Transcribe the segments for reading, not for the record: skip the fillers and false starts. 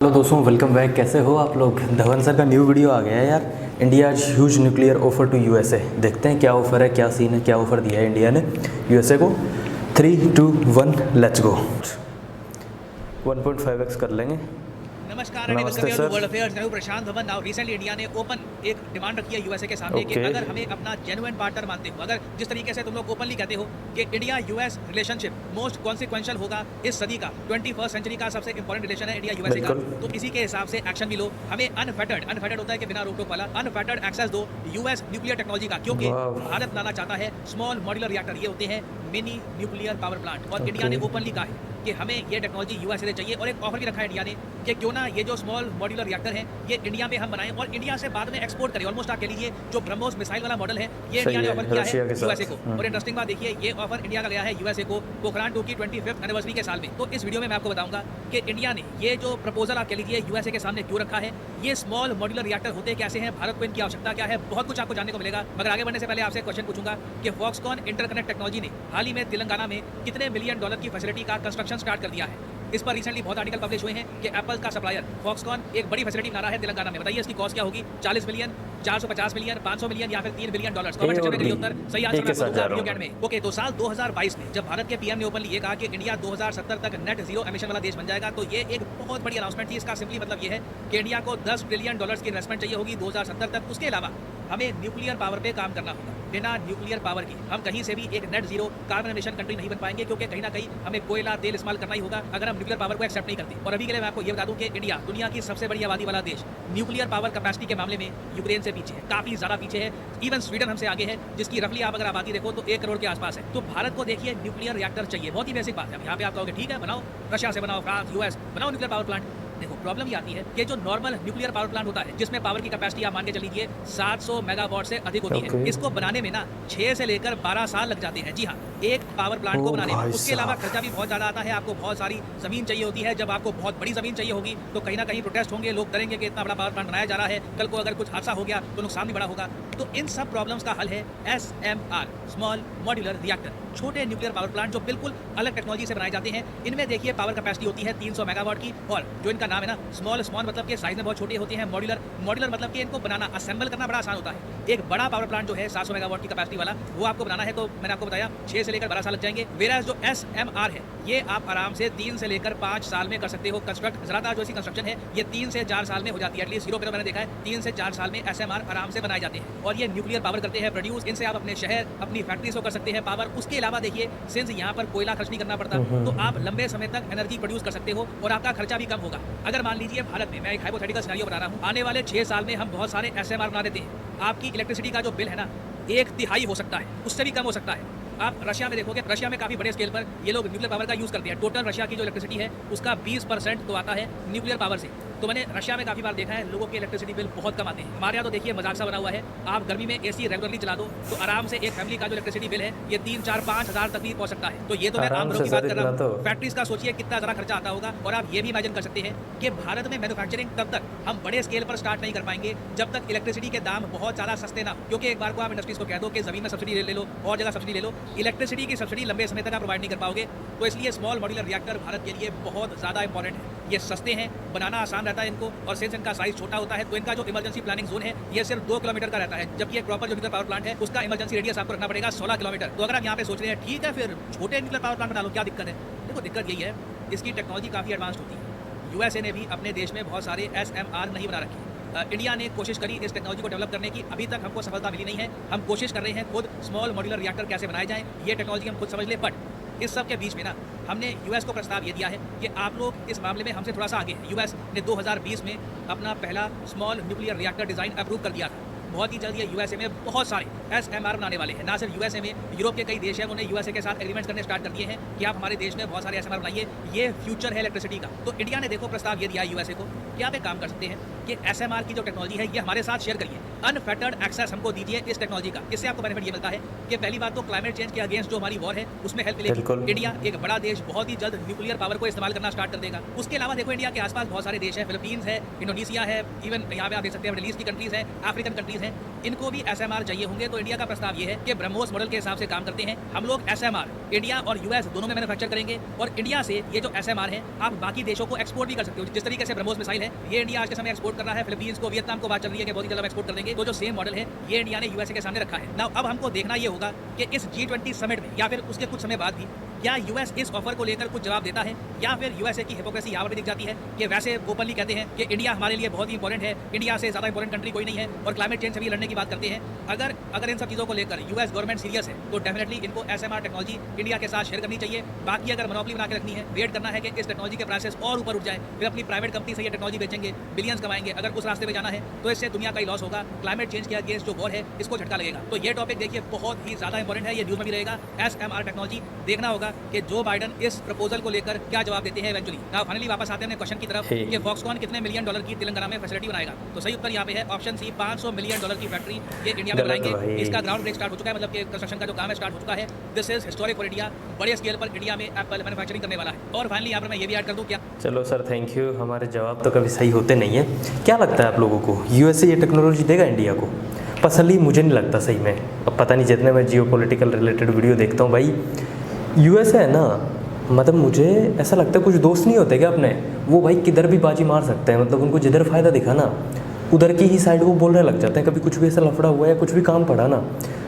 Hello दोस्तों, welcome back. कैसे हो आप लोग। धवन सर का न्यू वीडियो आ गया है यार। India huge nuclear offer to USA. देखते हैं क्या ऑफर है, क्या सीन है, क्या ऑफर दिया है इंडिया ने यूएसए को। 3, 2, 1 लेट्स गो। 1.5x कर लेंगे। नमस्कार, नमस्ते सर। वर्ल्ड अफेयर्स मैं हूं प्रशांत धवन। नाउ रिसेंटली इंडिया ने ओपन एक डिमांड रखी है यूएसए के सामने कि अगर हमें अपना जेन्युइन पार्टनर मानते हो, अगर जिस तरीके से तुम लोग ओपनली कहते हो कि India US relationship most consequential होगा इस सदी का, 21st सेंचुरी का सबसे इंपॉर्टेंट रिलेशन है इंडिया यूएसए का, तो इसी के हिसाब से एक्शन भी लो। हमें अनफेटर्ड होता है कि बिना रोक टोक वाला अनफेटर्ड एक्सेस दो यूएस न्यूक्लियर टेक्नोलॉजी का, क्योंकि भारत बनाना चाहता है स्मॉल मॉड्यूलर रिएक्टर। ये होते हैं मिनी न्यूक्लियर पावर प्लांट, और इंडिया ने ओपनली कहा है कि हमें ये टेक्नोलॉजी यूएसए से चाहिए। और एक ऑफर भी रखा है इंडिया ने कि क्यों ना ये जो स्मॉल मॉड्यूलर रिएक्टर है ये इंडिया में हम बनाएं और इंडिया से बाद में एक्सपोर्ट करें। ऑलमोस्ट आप कह लीजिए जो ब्रह्मोस मिसाइल वाला मॉडल है ये इंडिया ने ऑफर किया है यूएसए को। और इंटरेस्टिंग बात देखिए, ये ऑफर इंडिया का गया है यूएसए को पोखरान 2 की 25th एनिवर्सरी के साल में। तो इस वीडियो में मैं आपको बताऊंगा कि इंडिया ने ये जो प्रपोजल आप कह लीजिए यूएसए के सामने क्यों रखा है, ये स्मॉल मॉड्यूलर रिएक्टर होते कैसे हैं, भारत को इनकी आवश्यकता क्या है, बहुत कुछ आपको जानने को मिलेगा। मगर आगे बढ़ने से पहले आपसे क्वेश्चन पूछूंगा कि फॉक्सकॉन इंटरकनेक्ट टेक्नोलॉजी ने हाल ही में तेलंगाना में कितने $1 मिलियन की फैसिलिटी का कंस्ट्रक्शन स्टार्ट कर दिया है। इस पर रिसेंटली बहुत आर्टिकल पब्लिश हुए हैं कि एप्पल का सप्लायर फॉक्सकॉन एक बड़ी फैसिलिटी बना रहा है तेलंगाना में। बताइए इसकी कॉस्ट क्या होगी, 40 मिलियन, 450 मिलियन, 500 मिलियन या फिर $3 बिलियन। कमेंट सेक्शन में करिए उत्तर, सही आंसर मैं बताऊंगा वीडियो के एंड में। ओके, तो साल 2022 में जब भारत के पीएम ने ओपनली ये कहा कि इंडिया 2070 तक नेट जीरो एमिशन वाला देश बन जाएगा, तो ये एक बहुत बड़ी अनाउंसमेंट थी। इसका सिंपली मतलब ये है कि इंडिया को $10 बिलियन की इन्वेस्टमेंट चाहिए होगी 2070 तक। उसके अलावा हमें न्यूक्लियर पावर पे काम करना होगा। बिना न्यूक्लियर पावर की हम कहीं से भी एक net zero carbon emission country नहीं बन पाएंगे, क्योंकि कहीं ना कहीं हमें कोयला तेल इस्तेमाल करना ही होगा अगर हम न्यूक्लियर पावर को एक्सेप्ट नहीं करते। और अभी के लिए मैं आपको ये बता दूं कि इंडिया दुनिया की सबसे बड़ी आबादी वाला देश, न्यूक्लियर पावर कैपेसिटी के मामले में यूक्रेन से पीछे है, काफी ज्यादा पीछे है। इवन स्वीडन हमसे आगे है, जिसकी रफली आप अगर आबादी देखो तो 1 करोड़ के आसपास है। तो भारत को देखिए न्यूक्लियर रिएक्टर चाहिए, बहुत ही बेसिक बात है। यहाँ पे आप कहोगे ठीक है बनाओ, रशिया से बनाओ, फ्रांस, यूएस बनाओ न्यूक्लियर पावर प्लांट। देखो प्रॉब्लम ये आती है कि जो नॉर्मल न्यूक्लियर पावर प्लांट होता है जिसमें पावर की कैपेसिटी आप मान के चलीजिए 700 मेगावाट से अधिक होती है, इसको बनाने में ना 6 से लेकर 12 साल लग जाते हैं। जी हाँ, एक पावर प्लांट को बनाने में। उसके अलावा खर्चा भी बहुत ज़्यादा आता है, आपको बहुत सारी ज़मीन चाहिए होती है। जब आपको बहुत बड़ी ज़मीन चाहिए होगी तो कहीं ना कहीं प्रोटेस्ट होंगे, लोग डरेंगे कि इतना बड़ा पावर प्लांट बनाया जा रहा है, कल को अगर कुछ हादसा हो गया तो नुकसान भी बड़ा होगा। तो इन सब प्रॉब्लम्स का हल है SMR, स्मॉल मॉड्यूलर रिएक्टर, छोटे न्यूक्लियर पावर प्लांट जो बिल्कुल अलग टेक्नोलॉजी से बनाए जाते हैं। इनमें देखिए पावर कैपेसिटी होती है 300 मेगावाट की, और जो इनका नाम है ना स्मॉल मतलब कि साइज में बहुत छोटे होते हैं, मॉड्यूलर मतलब कि इनको बनाना असेंबल करना बड़ा आसान होता है। एक बड़ा पावर प्लांट जो है 700 मेगावाट की कैपेसिटी वाला, वो आपको बनाना है तो मैंने आपको बताया 6 से लेकर 12 साल लग जाएंगे। वेराज जो SMR है ये आप आराम से 3 से लेकर 5 साल में कर सकते हो कंस्ट्रक्ट। ज़्यादातर जो ऐसी कंस्ट्रक्शन है ये 3 से 4 साल में हो जाती है, एटलीस्ट यूरोप में मैंने देखा है 3 से 4 साल में SMR आराम से बनाए जाते हैं। और ये न्यूक्लियर पावर करते हैं प्रोड्यूस, इनसे आप अपने शहर, अपनी फैक्ट्रीज को कर सकते हैं पावर। उसके अलावा देखिए सिंस यहाँ पर कोयला खर्च नहीं करना पड़ता, तो आप लंबे समय तक एनर्जी प्रोड्यूस कर सकते हो और आपका खर्चा भी कम होगा। अगर मान लीजिए भारत में, मैं एक हाइपोथेटिकल सिनेरियो बता रहा हूँ, आने वाले 6 साल में हम बहुत सारे SMR बना देते हैं, आपकी इलेक्ट्रिसिटी का जो बिल है ना 1/3 हो सकता है, उससे भी कम हो सकता है। आप रशिया में देखोगे, रशिया में काफ़ी बड़े स्केल पर ये लोग न्यूक्लियर पावर का यूज़ करते हैं। टोटल रशिया की जो इलेक्ट्रिसिटी है उसका 20% तो आता है न्यूक्लियर पावर से। तो मैंने रशिया में काफ़ी बार देखा है लोगों के इलेक्ट्रिसिटी बिल बहुत कम आते हैं। हमारे यहाँ तो देखिए मजाक सा बना हुआ है, आप गर्मी में AC रेगुलरली चला दो तो आराम से एक फैमिली का जो इलेक्ट्रिसिटी बिल है ये 3, 4, 5 हज़ार तक भी पहुँच सकता है। तो ये तो मैं आम लोगों की बात कर रहा हूँ। फैक्ट्रीज का सोचिए कितना ज़्यादा खर्चा आता होगा। और आप ये भी इमेजिन कर सकते हैं कि भारत में मैन्युफैक्चरिंग तब तक हम बड़े स्केल पर स्टार्ट नहीं कर पाएंगे जब तक इलेक्ट्रिसिटी के दाम बहुत ज़्यादा सस्ते ना हो। क्योंकि एक बार को आप इंडस्ट्रीज को कह दो कि ज़मीन में सब्सिडी ले लो और जगह सब्सिडी ले लो, इलेक्ट्रिसिटी की सब्सिडी लंबे समय तक आप प्रोवाइड नहीं कर पाओगे। तो इसलिए स्मॉल मॉड्यूलर रिएक्टर भारत के लिए बहुत ज़्यादा इंपॉर्टेंट है। ये सस्ते हैं, बनाना आसान रहता है इनको, और सिंस इनका साइज छोटा होता है तो इनका जो इमरजेंसी प्लानिंग जोन है ये सिर्फ 2 किलोमीटर का रहता है, जबकि एक प्रॉपर जो न्यूक्लियर पावर प्लांट है उसका इमरजेंसी रेडियस आपको रखना पड़ेगा 16 किलोमीटर। तो अगर आप यहाँ पे सोच रहे हैं ठीक है फिर छोटे न्यूक्लियर पावर प्लांट बना लो, क्या दिक्कत है? देखो दिक्कत यही है, इसकी टेक्नोलॉजी काफ़ी एडवांस्ड होती है। यूएसए ने भी अपने देश में बहुत सारे SMR नहीं बना रखे। इंडिया ने कोशिश करी इस टेक्नोलॉजी को डेवलप करने की, अभी तक हमको सफलता मिली नहीं है। हम कोशिश कर रहे हैं खुद स्मॉल मॉड्यूलर रिएक्टर कैसे बनाए जाएं, ये टेक्नोलॉजी हम खुद समझ ले। बट इस सब के बीच में ना हमने यूएस को प्रस्ताव ये दिया है कि आप लोग इस मामले में हमसे थोड़ा सा आगे हैं। यूएस ने 2020 में अपना पहला small nuclear reactor design approve कर दिया था। बहुत ही जल्द ये यूएसए में बहुत सारे SMR बनाने वाले हैं। ना सिर्फ यूएसए में, यूरोप के कई देश हैं उन्होंने यूएसए के साथ एग्रीमेंट्स करने स्टार्ट कर दिए हैं कि आप हमारे देश में बहुत सारे SMR बनाइए, ये फ्यूचर है इलेक्ट्रिसिटी का। तो इंडिया ने देखो प्रस्ताव ये दिया है यूएसए को कि आप एक काम कर सकते हैं ये SMR की जो टेक्नोलॉजी है ये हमारे साथ शेयर करिए, अनफेटर्ड एक्सेस हमको दीजिए इस टेक्नोलॉजी का। इससे आपको बेनिफिट ये मिलता है कि पहली बात तो क्लाइमेट चेंज के अगेंस्ट जो हमारी वॉर है उसमें हेल्प बिल्कुल। मिलेगी। इंडिया एक बड़ा देश बहुत ही जल्द न्यूक्लियर पावर को इस्तेमाल करना स्टार्ट कर देगा। उसके अलावा देखो इंडिया के आसपास बहुत सारे देश हैं, फिलीपींस है, इंडोनेशिया है, इवन यहाँ पे आप देख सकते हैं मिडिल ईस्ट की कंट्रीज हैं, अफ्रीकन कंट्रीज हैं, इनको भी SMR चाहिए होंगे। तो इंडिया का प्रस्ताव ये है कि ब्रह्मोस मॉडल के हिसाब से काम करते हैं हम लोग। SMR इंडिया और US दोनों में मैन्युफैक्चर करेंगे और इंडिया से ये जो SMR है आप बाकी देशों को एक्सपोर्ट भी कर सकते हो। जिस तरीके से ब्रह्मोस मिसाइल है ये इंडिया आज के समय एक्सपोर्ट कर रहा है, फिलीपींस को, वियतनाम को बात चल रही है कि बहुत ही जल्द एक्सपोर्ट कर देंगे। तो जो सेम मॉडल है ये इंडिया ने USA के सामने रखा है। नाउ अब हमको देखना ये होगा कि इस G20 समिट में या फिर उसके कुछ समय बाद भी क्या US इस ऑफर को लेकर कुछ जवाब देता है या फिर USA की हिपोक्रेसी यहाँ पर दिख जाती है कि वैसे ओपनली कहते हैं कि इंडिया हमारे लिए बहुत ही इंपॉर्टेंट है, इंडिया से ज़्यादा इंपॉर्टेंट कंट्री कोई नहीं है और क्लाइमेट चेंज से भी लड़ने की बात करते हैं। अगर इन सब चीज़ों को लेकर US गवर्नमेंट सीरियस है तो डेफिनेटली इनको SMR टेक्नोलॉजी इंडिया के साथ शेयर करनी चाहिए। बाकी अगर मोनोपोली बना के रखनी है, वेट करना है कि इस टेक्नोलॉजी के प्राइसेस और ऊपर उठ जाए, फिर अपनी प्राइवेट कंपनी से ये टेक्नोलॉजी बेचेंगे, बिलियंस कमाएंगे। अगर उस रास्ते पे जाना है तो इससे दुनिया का ही लॉस होगा। क्लाइमेट चेंज के अगेंस्ट जो वॉर है इसको झटका लगेगा। तो ये टॉपिक देखिए बहुत ही ज़्यादा इंपॉर्टेंट है, ये न्यूज़ में भी रहेगा। SMR टेक्नोलॉजी देखना होगा कि जो बाइडन इस प्रपोजल को लेकर क्या जवाब देते हैं इवेंचुअली। नाउ फाइनली वापस आते हैं अपने क्वेश्चन की तरफ कि फॉक्सकॉन कितने $1 मिलियन की तेलंगाना में फैसिलिटी बनाएगा। तो सही उत्तर यहाँ पे है ऑप्शन सी, $500 मिलियन की फैक्ट्री ये इंडिया में बनाएंगे। इसका ग्राउंड ब्रेक स्टार्ट हो चुका है, मतलब कि कंस्ट्रक्शन का जो काम है स्टार्ट हो चुका है। This is historic for India, बड़े स्केल पर इंडिया में एप्पल मैन्युफैक्चरिंग करने वाला है। और फाइनली यहाँ पर मैं ये भी ऐड कर दूँ क्या। चलो सर, थैंक यू। हमारे जवाब तो कभी सही होते नहीं है। क्या लगता है आप लोगों को USA ये टेक्नोलॉजी देगा इंडिया को? पर्सनली मुझे नहीं लगता सही में। अब पता नहीं, जितने मैं जियोपॉलिटिकल रिलेटेड वीडियो देखता हूँ भाई, USA है ना, मतलब मुझे ऐसा लगता है कुछ दोस्त नहीं होते क्या अपने, वो भाई किधर भी बाजी मार सकते हैं। मतलब उनको जिधर फ़ायदा दिखा ना उधर की ही साइड वो बोलने लग जाते हैं। कभी कुछ भी ऐसा लफड़ा हुआ या कुछ भी काम पड़ा ना,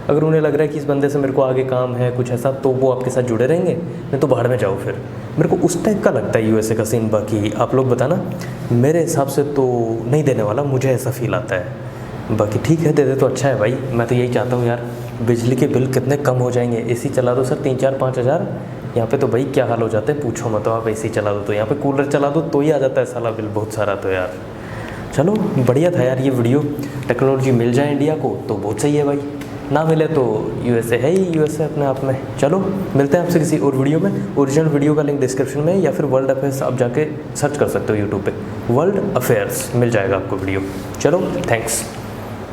अगर उन्हें लग रहा है कि इस बंदे से मेरे को आगे काम है कुछ ऐसा, तो वो आपके साथ जुड़े रहेंगे, नहीं तो बाहर में जाओ। फिर मेरे को उस टाइप का लगता है USA का सीन। बाकी आप लोग बताना, मेरे हिसाब से तो नहीं देने वाला, मुझे ऐसा फील आता है। बाकी ठीक है, दे दे तो अच्छा है भाई। मैं तो यही चाहता हूँ यार, बिजली के बिल कितने कम हो जाएंगे। AC चला दो सर 3-4-5 हज़ार, यहाँ पे तो भाई क्या हाल हो जाते हैं पूछो मत। तो आप AC चला दो, तो यहाँ पे कूलर चला दो तो ही आ जाता है साला बिल बहुत सारा। तो यार चलो बढ़िया था यार ये वीडियो। टेक्नोलॉजी मिल जाए इंडिया को तो बहुत सही है भाई, ना मिले तो USA है ही USA अपने आप में। चलो मिलते हैं आपसे किसी और वीडियो में। ओरिजिनल वीडियो का लिंक डिस्क्रिप्शन में, या फिर वर्ल्ड अफेयर्स आप जाके सर्च कर सकते हो यूट्यूब पे, वर्ल्ड अफेयर्स मिल जाएगा आपको वीडियो। चलो थैंक्स।